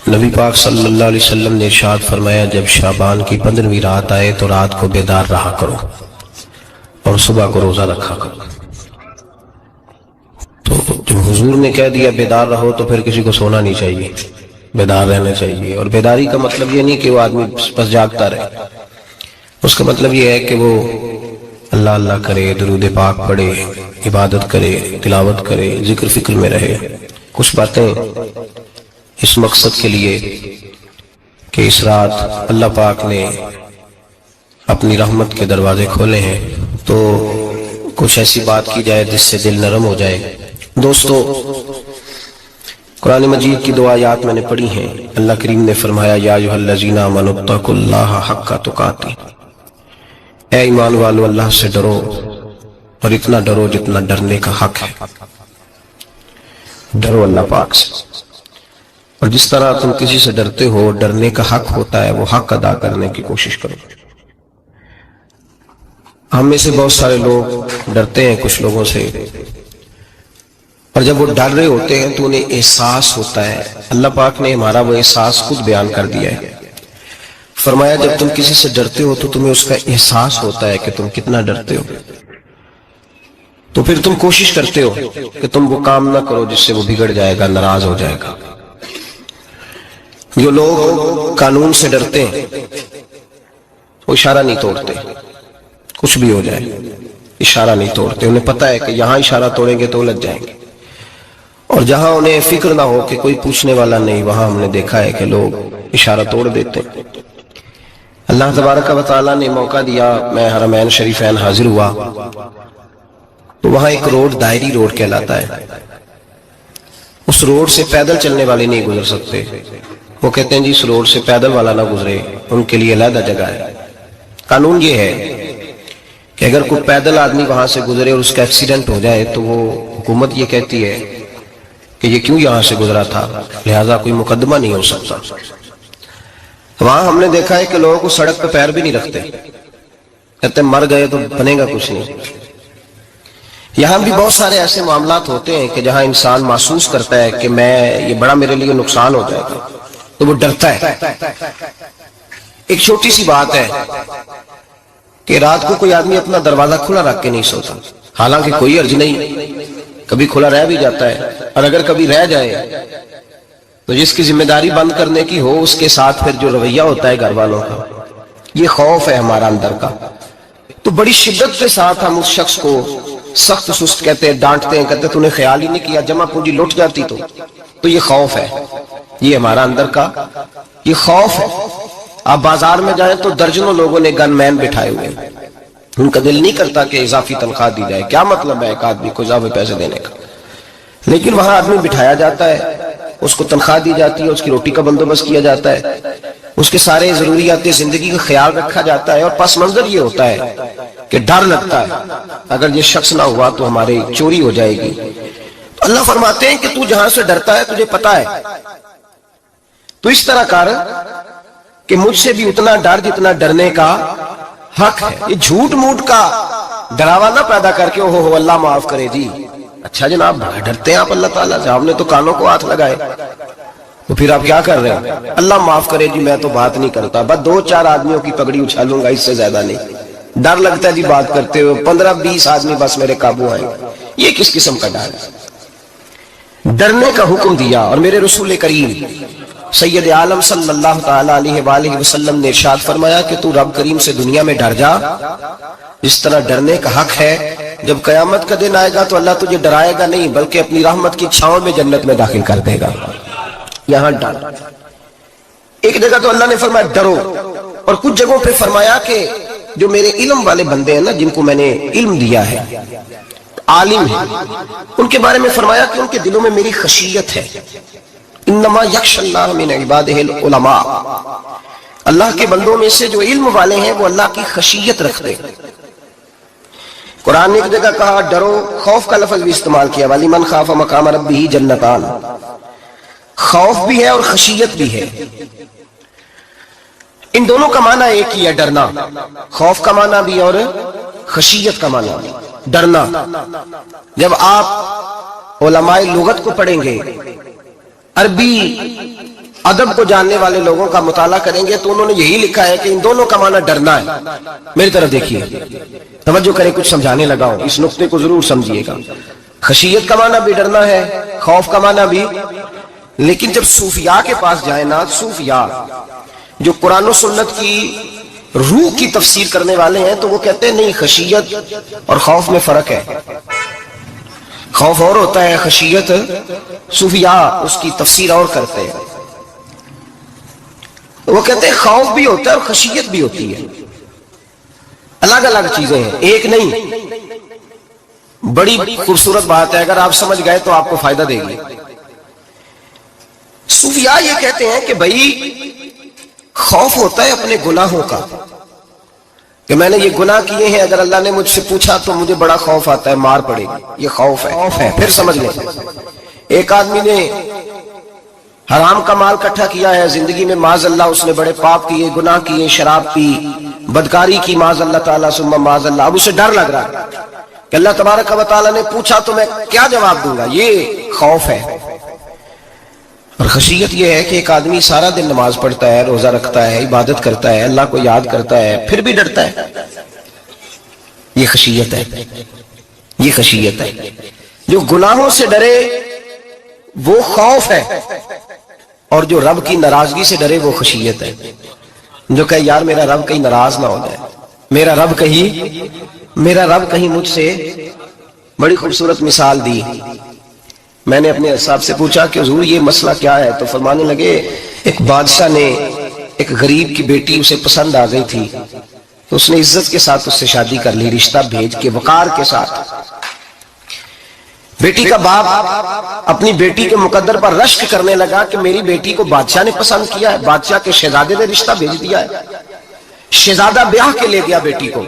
نبی پاک صلی اللہ علیہ وسلم نے ارشاد فرمایا، جب شعبان کی 15ویں رات آئے تو رات کو بیدار رہا کرو اور صبح کو روزہ رکھا کرو۔ تو جب حضور نے کہہ دیا بیدار رہو تو پھر کسی کو سونا نہیں چاہیے، بیدار رہنا چاہیے۔ اور بیداری کا مطلب یہ نہیں کہ وہ آدمی بس جاگتا رہے، اس کا مطلب یہ ہے کہ وہ اللہ اللہ کرے، درود پاک پڑھے، عبادت کرے، تلاوت کرے، ذکر فکر میں رہے۔ کچھ باتیں اس مقصد کے لیے کہ اس رات اللہ پاک نے اپنی رحمت کے دروازے کھولے ہیں، تو کچھ ایسی بات کی جائے جس سے دل نرم ہو جائے۔ دوستو، قرآن مجید کی 2 آیات میں نے پڑھی ہیں۔ اللہ کریم نے فرمایا، یا ایھا الذین آمنوا اتقوا اللہ حق تقاتہ، اے ایمان والو اللہ سے ڈرو اور اتنا ڈرو جتنا ڈرنے کا حق ہے۔ ڈرو اللہ پاک سے، اور جس طرح تم کسی سے ڈرتے ہو، ڈرنے کا حق ہوتا ہے، وہ حق ادا کرنے کی کوشش کرو۔ ہم میں سے بہت سارے لوگ ڈرتے ہیں کچھ لوگوں سے، اور جب وہ ڈر رہے ہوتے ہیں تو انہیں احساس ہوتا ہے۔ اللہ پاک نے ہمارا وہ احساس خود بیان کر دیا ہے۔ فرمایا، جب تم کسی سے ڈرتے ہو تو تمہیں اس کا احساس ہوتا ہے کہ تم کتنا ڈرتے ہو، تو پھر تم کوشش کرتے ہو کہ تم وہ کام نہ کرو جس سے وہ بگڑ جائے گا، ناراض ہو جائے گا۔ جو لوگ قانون سے ڈرتے ہیں وہ اشارہ نہیں توڑتے، کچھ بھی ہو جائے اشارہ نہیں توڑتے۔ انہیں پتہ ہے کہ یہاں اشارہ توڑیں گے تو لگ جائیں گے، اور جہاں انہیں فکر نہ ہو کہ کوئی پوچھنے والا نہیں، وہاں ہم نے دیکھا ہے کہ لوگ اشارہ توڑ دیتے ہیں۔ اللہ تبارک و تعالیٰ نے موقع دیا، میں حرمین شریفین حاضر ہوا تو وہاں ایک روڈ دائری روڈ کہلاتا ہے۔ اس روڈ سے پیدل چلنے والے نہیں گزر سکتے۔ وہ کہتے ہیں جی اس روڈ سے پیدل والا نہ گزرے، ان کے لیے علیحدہ جگہ ہے۔ قانون یہ ہے کہ اگر کوئی پیدل آدمی وہاں سے گزرے اور اس کا ایکسیڈنٹ ہو جائے تو وہ حکومت یہ کہتی ہے کہ یہ کیوں یہاں سے گزرا تھا، لہٰذا کوئی مقدمہ نہیں ہو سکتا۔ وہاں ہم نے دیکھا ہے کہ لوگوں کو سڑک پہ پیر بھی نہیں رکھتے، کہتے مر گئے تو بنے گا کچھ نہیں۔ یہاں بھی بہت سارے ایسے معاملات ہوتے ہیں کہ جہاں انسان محسوس کرتا ہے کہ یہ بڑا میرے لیے نقصان ہو جائے گا، تو وہ ڈرتا ہے۔ ایک چھوٹی سی بات ہے کہ رات کو کوئی آدمی اپنا دروازہ کھلا رکھ کے نہیں سوتا، حالانکہ کوئی عرض نہیں، کبھی کھلا رہ بھی جاتا ہے، اور اگر کبھی رہ جائے تو جس کی ذمہ داری بند کرنے کی ہو اس کے ساتھ پھر جو رویہ ہوتا ہے گھر والوں کا، یہ خوف ہے ہمارا اندر کا، تو بڑی شدت کے ساتھ ہم اس شخص کو سخت سست کہتے ہیں، ڈانٹتے ہیں، کہتے ہیں تو نے خیال ہی نہیں کیا، جمع پونجی لٹ جاتی تو یہ خوف ہے، یہ ہمارا اندر کا یہ خوف ہے۔ آپ بازار میں جائیں تو درجنوں لوگوں نے گن مین بٹھائے ہوئے ہیں، ان کا دل نہیں کرتا کہ اضافی تنخواہ دی جائے، کیا مطلب ہے ایک آدمی کو اضافی پیسے دینے کا، لیکن وہاں آدمی بٹھایا جاتا ہے، اس کو تنخواہ دی جاتی ہے، اس کی روٹی کا بندوبست کیا جاتا ہے، اس کے سارے ضروریات زندگی کا خیال رکھا جاتا ہے، اور پس منظر یہ ہوتا ہے کہ ڈر لگتا ہے اگر یہ شخص نہ ہوا تو ہماری چوری ہو جائے گی۔ تو اللہ فرماتے ہیں کہ تو جہاں سے ڈرتا ہے تجھے پتا ہے، تو اس طرح کر کہ مجھ سے بھی اتنا ڈر جتنا ڈرنے کا حق ہے۔ یہ جھوٹ موٹ کا ڈراوا نہ پیدا کر کے اوہ اللہ معاف کرے جی، اچھا جناب ڈرتے ہیں آپ اللہ تعالیٰ سے، آپ نے تو کانوں کو ہاتھ لگائے، تو پھر آپ کیا کر رہے ہیں؟ اللہ معاف کرے جی میں تو بات نہیں کرتا، بس 2-4 آدمیوں کی پگڑی اچھالوں گا، اس سے زیادہ نہیں۔ ڈر لگتا ہے جی بات کرتے ہوئے، 15-20 آدمی بس میرے قابو آئیں، یہ کس قسم کا ڈر ہے؟ ڈرنے کا حکم دیا، اور میرے رسول کریم سید عالم صلی اللہ تعالیٰ علیہ وآلہ وسلم نے ارشاد فرمایا کہ تو رب کریم سے دنیا میں ڈر جا جس طرح ڈرنے کا حق ہے۔ جب قیامت کا دن آئے گا تو اللہ تجھے ڈرائے گا نہیں بلکہ اپنی رحمت کی چھاؤں میں جنت میں داخل کر دے گا۔ یہاں ڈر، ایک جگہ تو اللہ نے فرمایا ڈرو، اور کچھ جگہوں پہ فرمایا کہ جو میرے علم والے بندے ہیں نا، جن کو میں نے علم دیا ہے، عالم ہیں، ان کے بارے میں فرمایا کہ ان کے دلوں میں میری خشیت ہے۔ انما یخشی اللہ من عبادہ العلماء، اللہ کے بندوں میں سے جو علم والے ہیں وہ اللہ کی خشیت رکھتے ہیں۔ قرآن نے ایک جگہ کہا ڈرو، خوف کا لفظ بھی استعمال کیا، وَلِمَنْ خَافَ مَقَامَ رَبِّهِ جَنَّتَانِ، خوف بھی ہے اور خشیت بھی ہے۔ ان دونوں کا معنی ایک ہی ہے، ڈرنا، خوف کا معنی بھی اور خشیت کا معنی بھی، ڈرنا۔ جب آپ علماء لغت کو پڑھیں گے، عربی ادب کو جاننے والے لوگوں کا مطالعہ کریں گے تو انہوں نے یہی لکھا ہے کہ ان دونوں کا معنی ڈرنا ہے. میری طرف دیکھیے, توجہ کریں, کچھ سمجھانے لگا ہوں, اس نقطے کو ضرور سمجھیے گا. خشیت کا معنی بھی ڈرنا ہے, خوف کا معنی بھی. لیکن جب صوفیاء کے پاس جائیں نا, صوفیاء جو قرآن و سنت کی روح کی تفسیر کرنے والے ہیں, تو وہ کہتے ہیں نہیں, خشیت اور خوف میں فرق ہے. خوف اور ہوتا ہے, خشیت صوفیاء اس کی تفسیر اور کرتے ہیں. وہ کہتے ہیں خوف بھی ہوتا ہے اور خشیت بھی ہوتی ہے, الگ الگ چیزیں ہیں, ایک نہیں. بڑی خوبصورت بات ہے, اگر آپ سمجھ گئے تو آپ کو فائدہ دے گی. صوفیاء یہ کہتے ہیں کہ بھائی خوف ہوتا ہے اپنے گناہوں کا, کہ میں نے یہ گناہ کیے ہیں, اگر اللہ نے مجھ سے پوچھا تو مجھے بڑا خوف آتا ہے, مار پڑے گی, یہ خوف ہے. پھر سمجھ لیں, ایک آدمی نے حرام کا مال اکٹھا کیا ہے زندگی میں, معاذ اللہ اس نے بڑے پاپ کیے, گناہ کیے, شراب پی, بدکاری کی, معاذ اللہ تعالیٰ ثم معاذ اللہ. اب اسے ڈر لگ رہا ہے کہ اللہ تبارک و تعالیٰ نے پوچھا تو میں کیا جواب دوں گا, یہ خوف ہے. اور خشیت یہ ہے کہ ایک آدمی سارا دن نماز پڑھتا ہے, روزہ رکھتا ہے, عبادت کرتا ہے, اللہ کو یاد کرتا ہے, پھر بھی ڈرتا ہے. یہ خشیت ہے, یہ خشیت ہے. جو گناہوں سے ڈرے وہ خوف ہے, اور جو رب کی ناراضگی سے ڈرے وہ خشیت ہے. جو کہے یار میرا رب کہیں ناراض نہ ہو جائے, میرا رب کہیں مجھ سے. بڑی خوبصورت مثال دی. میں نے اپنے صاحب سے پوچھا کہ حضور یہ مسئلہ کیا ہے, تو فرمانے لگے ایک بادشاہ نے ایک غریب کی بیٹی اسے پسند آ گئی تھی, تو اس نے عزت کے ساتھ اس سے شادی کر لی, رشتہ بھیج کے وقار کے ساتھ. بیٹی کا باپ اپنی بیٹی کے مقدر پر رشک کرنے لگا کہ میری بیٹی کو بادشاہ نے پسند کیا ہے, بادشاہ کے شہزادے نے رشتہ بھیج دیا ہے. شہزادہ بیاہ کے لے گیا بیٹی کو,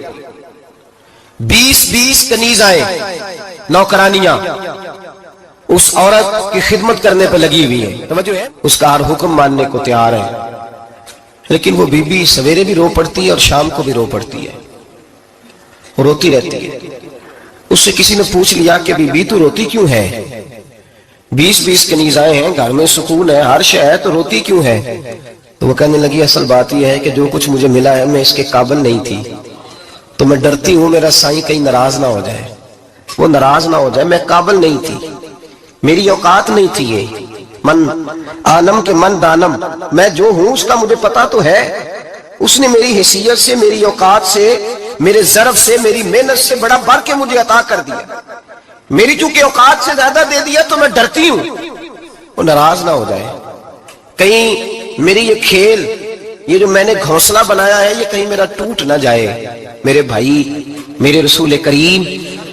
20 کنیزائیں, نوکرانیاں اس عورت کی خدمت کرنے پہ لگی ہوئی ہیں. توجہ ہے, اس کا ہر حکم ماننے کو تیار ہے. لیکن وہ بی بی سویرے بھی رو پڑتی ہے اور شام کو بھی رو پڑتی ہے, روتی رہتی ہے. اس سے کسی نے پوچھ لیا کہ بی بی تو روتی کیوں ہے, 20 کنیزائیں ہیں, گھر میں سکون ہے, ہر شے ہے, تو روتی کیوں ہے؟ تو وہ کہنے لگی اصل بات یہ ہے کہ جو کچھ مجھے ملا ہے میں اس کے قابل نہیں تھی, تو میں ڈرتی ہوں میرا سائیں کہیں ناراض نہ ہو جائے, وہ ناراض نہ ہو جائے, میں قابل نہیں تھی, میری اوقات نہیں تھی. یہ من عالم کے من دانم, میں جو ہوں اس کا مجھے پتا تو ہے. اس نے میری حیثیت سے, میری اوقات سے, میرے ظرف سے, میری محنت سے بڑا بڑھ کے مجھے عطا کر دیا. میری چونکہ اوقات سے زیادہ دے دیا تو میں ڈرتی ہوں وہ ناراض نہ ہو جائے, کہیں میری یہ کھیل, یہ جو میں نے گھونسلہ بنایا ہے, یہ کہیں میرا ٹوٹ نہ جائے. میرے بھائی, میرے رسول کریم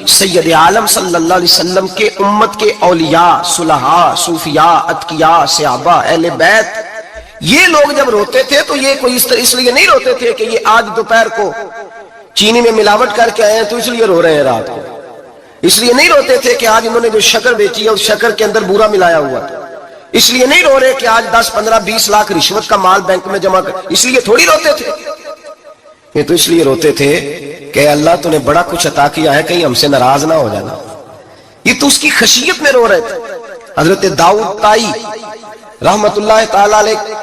سید عالم صلی اللہ علیہ وسلم کے امت کے اولیاء, صلحاء, صوفیاء, اتقیاء, صحابہ, اہل بیت, یہ لوگ جب روتے تھے تو یہ کوئی اس لیے نہیں روتے تھے کہ یہ آج دوپہر کو چینی میں ملاوٹ کر کے آئے ہیں تو اس لیے رو رہے ہیں رات کو. اس لیے نہیں روتے تھے کہ آج انہوں نے جو شکر بیچی ہے اس شکر کے اندر بورا ملایا ہوا تھا. اس لیے نہیں رو رہے کہ آج 10, 15, 20 لاکھ رشوت کا مال بینک میں جمع کر, اس لیے تھوڑی روتے تھے. یہ تو اس لیے روتے تھے کہ اللہ تو نے بڑا کچھ عطا کیا ہے, کہیں ہم سے ناراض نہ ہو جانا. یہ تو اس کی خشیت میں رو رہے تھے. حضرت داؤد طائی رحمت اللہ تعالی علیہ,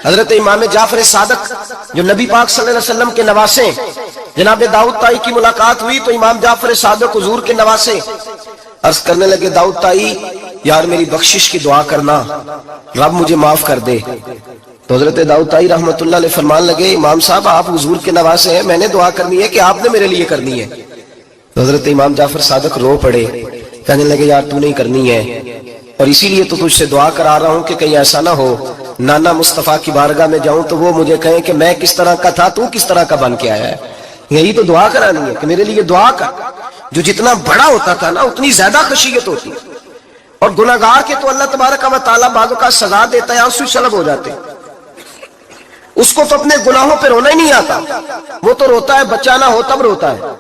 حضرت امام جعفر صادق جو نبی پاک صلی اللہ علیہ وسلم کے نواسے, جناب داؤد طائی کی ملاقات ہوئی تو امام جعفر صادق حضور کے نواسے عرض کرنے لگے, داؤد طائی یار میری بخشش کی دعا کرنا, رب مجھے معاف کر دے. تو حضرت داؤد طائی رحمت اللہ علیہ فرمان لگے, امام صاحب آپ حضور کے نواسے ہیں, میں نے دعا کرنی ہے کہ آپ نے میرے لیے کرنی ہے؟ تو حضرت امام جعفر صادق رو پڑے, کہنے لگے یار تو نہیں کرنی ہے, اور اسی لیے تو تجھ سے دعا کرا رہا ہوں کہ کہیں ایسا نہ ہو نانا مصطفیٰ کی بارگاہ میں جاؤں تو وہ مجھے کہیں کہ میں کس طرح کا تھا, تو کس طرح کا بن کے آیا ہے. یہی تو دعا کرانی ہے کہ میرے لیے دعا کر. جو جتنا بڑا ہوتا تھا نا اتنی زیادہ خشیت ہوتی, اور گناہگار کے تو اللہ تبارک و تعالیٰ بعض کا سزا دیتا ہے, آنسو سلب ہو جاتے. اس کو تو اپنے گناہوں پہ رونا ہی نہیں آتا, وہ تو روتا ہے بچہ نہ ہو تب روتا ہے,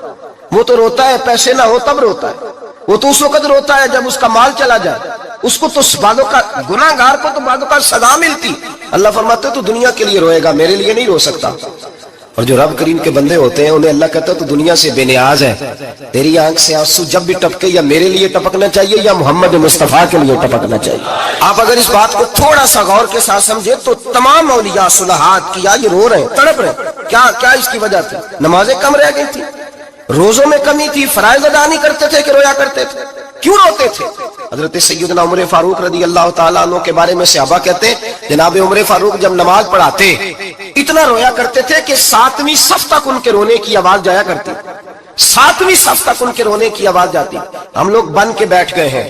وہ تو روتا ہے پیسے نہ ہو تب روتا ہے, وہ تو اس وقت روتا ہے جب اس کا مال چلا جائے. اس کو تو بعضوں کا, گناہگار کو تو بعضوں کا سزا ملتی. اللہ فرماتے تو دنیا کے لیے روئے گا, میرے لیے نہیں رو سکتا. اور جو رب کریم کے بندے ہوتے ہیں انہیں اللہ کہتا ہے تو دنیا سے بے نیاز ہے، تیری آنکھ سے آنسو جب بھی ٹپکے یا میرے لیے ٹپکنا چاہیے یا محمد مصطفیٰ کے لیے ٹپکنا چاہیے۔ آپ اگر اس بات کو تھوڑا سا غور کے ساتھ سمجھے تو تمام اولیاء صلحات کیا یہ رو رہے ہیں، تڑپ رہے ہیں، کیا اس کی وجہ تھی؟ نمازیں کم رہ گئی تھی، روزوں میں کمی تھی، فرائض ادا نہیں کرتے تھے کہ رویا کرتے تھے؟ کیوں روتے تھے؟ حضرت سیدنا عمر فاروق رضی اللہ تعالیٰ عنہ کے بارے میں صحابہ کہتے ہیں جناب عمر فاروق جب نماز پڑھاتے اتنا رویا کرتے تھے کہ 7ویں صف تک ان کے رونے کی آواز جایا کرتی، 7ویں صف تک ان کے رونے کی آواز جاتی۔ ہم لوگ بن کے بیٹھ گئے ہیں،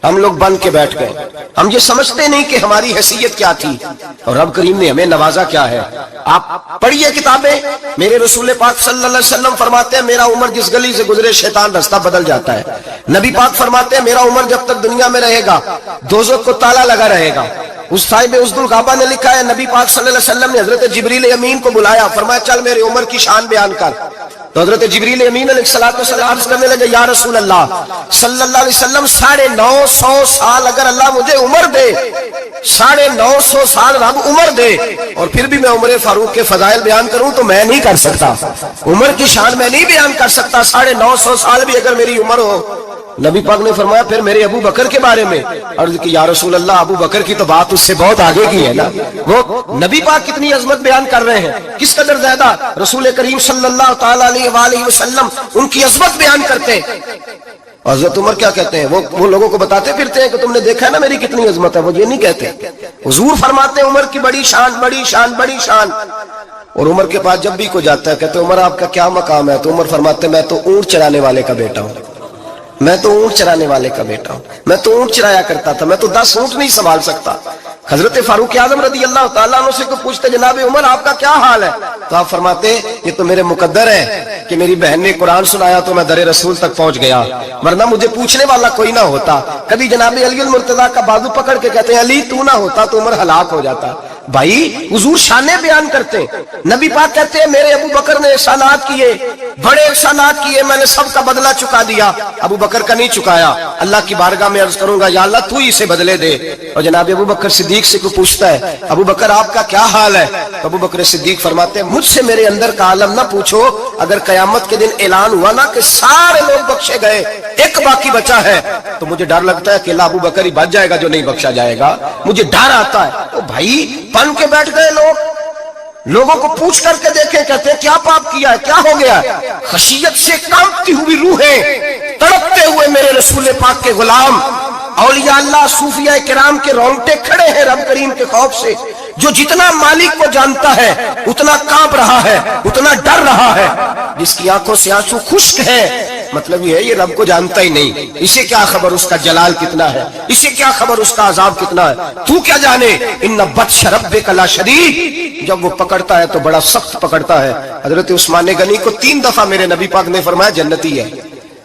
ہم لوگ بن کے بیٹھ گئے، ہم یہ سمجھتے نہیں کہ ہماری حیثیت کیا تھی اور رب کریم نے ہمیں نوازا کیا ہے۔ آپ پڑھیے کتابیں، میرے رسول پاک صلی اللہ علیہ وسلم فرماتے ہیں میرا عمر جس گلی سے گزرے شیطان رستہ بدل جاتا ہے۔ نبی پاک فرماتے ہیں میرا عمر جب تک دنیا میں رہے گا دوزخ کو تالا لگا رہے گا۔ اس صاحب عزد الغابہ نے لکھا ہے نبی پاک صلی اللہ علیہ وسلم نے حضرت جبریل امین کو بلایا، فرمایا چل میرے عمر کی شان بیان کر۔ تو حضرت جبریل امین علیہ السلام عرض کرنے لگے یا رسول اللہ صلی اللہ علیہ وسلم 950 سال اگر اللہ مجھے عمر دے، 950 سال رب عمر دے اور پھر بھی میں عمر فاروق کے فضائل بیان کروں تو میں نہیں کر سکتا، عمر کی شان میں نہیں بیان کر سکتا، 950 سال بھی اگر میری عمر ہو۔ نبی پاک نے فرمایا پھر میرے ابو بکر کے بارے میں، عرض کی یا رسول اللہ ابو بکر کی تو بات اس سے بہت آگے کی ہے نا، وہ نبی پاک کتنی عظمت بیان کر رہے ہیں، کس قدر زیادہ رسول کریم صلی اللہ تعالی علیہ وآلہ وسلم ان کی عظمت بیان کرتے ہیں۔ حضرت عمر کیا کہتے ہیں، وہ لوگوں کو بتاتے پھرتے ہیں کہ تم نے دیکھا ہے نا میری کتنی عظمت ہے، وہ یہ نہیں کہتے، حضور فرماتے ہیں عمر کی بڑی شان بڑی شان بڑی شان۔ اور عمر کے پاس جب بھی کوئی جاتا ہے کہتے ہیں عمر آپ کا کیا مقام ہے، تو عمر فرماتے ہیں میں تو اونٹ چرانے والے کا بیٹا ہوں، میں تو اونٹ چرانے والے کا بیٹا ہوں، میں تو اونٹ چرایا کرتا تھا، میں تو 10 اونٹ نہیں سنبھال سکتا۔ حضرت فاروق اعظم رضی اللہ تعالیٰ عنہ سے کوئی پوچھتے جناب عمر آپ کا کیا حال ہے، تو آپ فرماتے یہ تو میرے مقدر ہے کہ میری بہن نے قرآن سنایا تو میں در رسول تک پہنچ گیا، ورنہ مجھے پوچھنے والا کوئی نہ ہوتا۔ کبھی جناب علی المرتضیٰ کا بازو پکڑ کے کہتے ہیں علی تو نہ ہوتا تو عمر ہلاک ہو جاتا۔ بھائی حضور شانیں بیان کرتے ہیں، نبی پاک کہتے ہیں میرے ابو بکر نے احسانات کیے، بڑے احسانات کیے، میں نے سب کا بدلہ چکا دیا، ابو بکر کا نہیں چکایا، اللہ کی بارگاہ میں عرض کروں گا یا اللہ تو ہی اسے بدلے دے۔ اور جناب ابو بکر صدیق سے کوئی پوچھتا ہے ابو بکر آپ کا کیا حال ہے، تو ابو بکر صدیق فرماتے ہیں مجھ سے میرے اندر کا عالم نہ پوچھو، اگر قیامت کے دن اعلان ہوا نا کہ سارے لوگ بخشے گئے ایک باقی بچا ہے تو مجھے ڈر لگتا ہے کہ اللہ ابو بکر ہی بچ جائے گا جو نہیں بخشا جائے گا، مجھے ڈر آتا ہے۔ تو بھائی بن کے بیٹھ گئے لوگوں کو پوچھ کر کے دیکھیں، کہتے ہیں کیا پاپ کیا ہے، کیا ہو گیا ہے؟ خشیت سے کانپتی ہوئی روحیں، تڑپتے ہوئے میرے رسول پاک کے غلام، اولیاء اللہ صوفیاء کرام کے رونگٹے کھڑے ہیں رب کریم کے خوف سے، جو جتنا مالک کو جانتا ہے اتنا کانپ رہا ہے، اتنا ڈر رہا ہے، جس کی آنکھوں سے آنسو خشک ہے مطلب یہ ہے یہ رب کو جانتا ہی نہیں، اسے کیا خبر اس کا جلال کتنا ہے، اسے کیا خبر اس کا عذاب کتنا ہے، تو کیا جانے ان بطش ربک لشدید، جب وہ پکڑتا ہے تو بڑا سخت پکڑتا ہے۔ حضرت عثمان غنی کو 3 دفعہ میرے نبی پاک نے فرمایا جنتی ہے،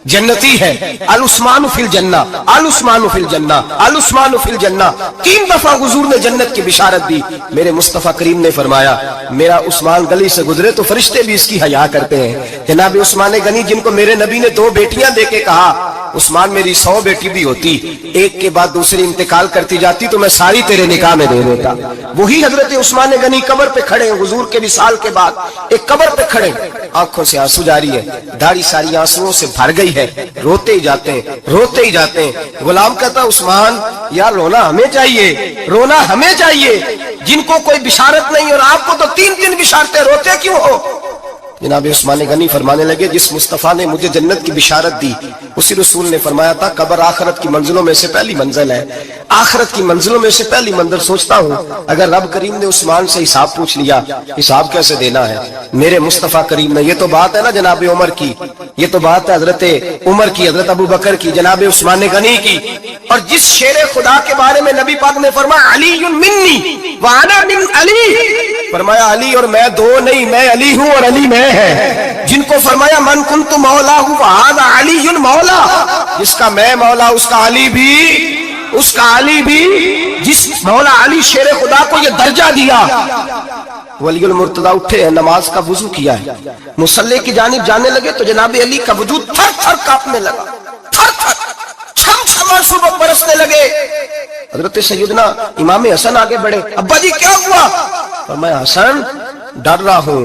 جنتی ہے، العثمان فی الجنہ، العثمان فی الجنہ، العثمان فی الجنہ، 3 دفعہ حضور نے جنت کی بشارت دی۔ میرے مصطفیٰ کریم نے فرمایا میرا عثمان گلی سے گزرے تو فرشتے بھی اس کی حیا کرتے ہیں۔ جناب عثمان غنی جن کو میرے نبی نے 2 بیٹیاں دے کے کہا عثمان میری 100 بیٹی بھی ہوتی، ایک کے بعد دوسری انتقال کرتی جاتی تو میں ساری تیرے نکاح میں دے دیتا۔ وہی حضرت عثمان غنی قبر پہ کھڑے ہیں حضور کے وصال کے بعد، ایک قبر پہ کھڑے، آنکھوں سے آنسو جاری ہے، داڑھی ساری آنسوؤں سے بھر گئی ہے، روتے ہی جاتے ہیں، روتے ہی جاتے ہیں۔ غلام کہتا عثمان یار رونا ہمیں چاہیے، رونا ہمیں چاہیے، جن کو کوئی بشارت نہیں اور آپ کو تو 3 بشارتیں، روتے کیوں ہو؟ جناب عثمان غنی فرمانے لگے جس مصطفیٰ نے مجھے جنت کی بشارت دی اسی رسول نے فرمایا تھا قبر آخرت کی منزلوں میں سے پہلی منزل ہے، آخرت کی منزلوں میں سے پہلی منزل۔ سوچتا ہوں اگر رب کریم نے عثمان سے حساب پوچھ لیا حساب کیسے دینا ہے میرے مصطفیٰ کریم نے؟ یہ تو بات ہے نا جناب عمر کی، یہ تو بات ہے حضرت عمر کی، حضرت ابو بکر کی، جناب عثمان غنی کی۔ اور جس شیر خدا کے بارے میں نبی پاک نے فرمایا علی منی وانا من علی، فرمایا علی اور میں 2 نہیں، میں علی ہوں اور علی میں ہے۔ جن کو فرمایا من کنت مولا ہوں وہذا علی مولا، جس کا میں مولا اس کا علی بھی، اس کا علی بھی، جس مولا علی شیر خدا کو یہ درجہ دیا۔ ولی المرتضیٰ اٹھے ہیں، نماز کا وضو کیا ہے، مصلی کی جانب جانے لگے تو جناب علی کا وجود تھر تھر کانپنے لگا، تھر تھر چھم چھم آنسو برسنے لگے۔ حضرت سیدنا امام حسن آگے بڑھے، ابا جی کیا ہوا؟ فرمایا حسن ڈر رہا ہوں،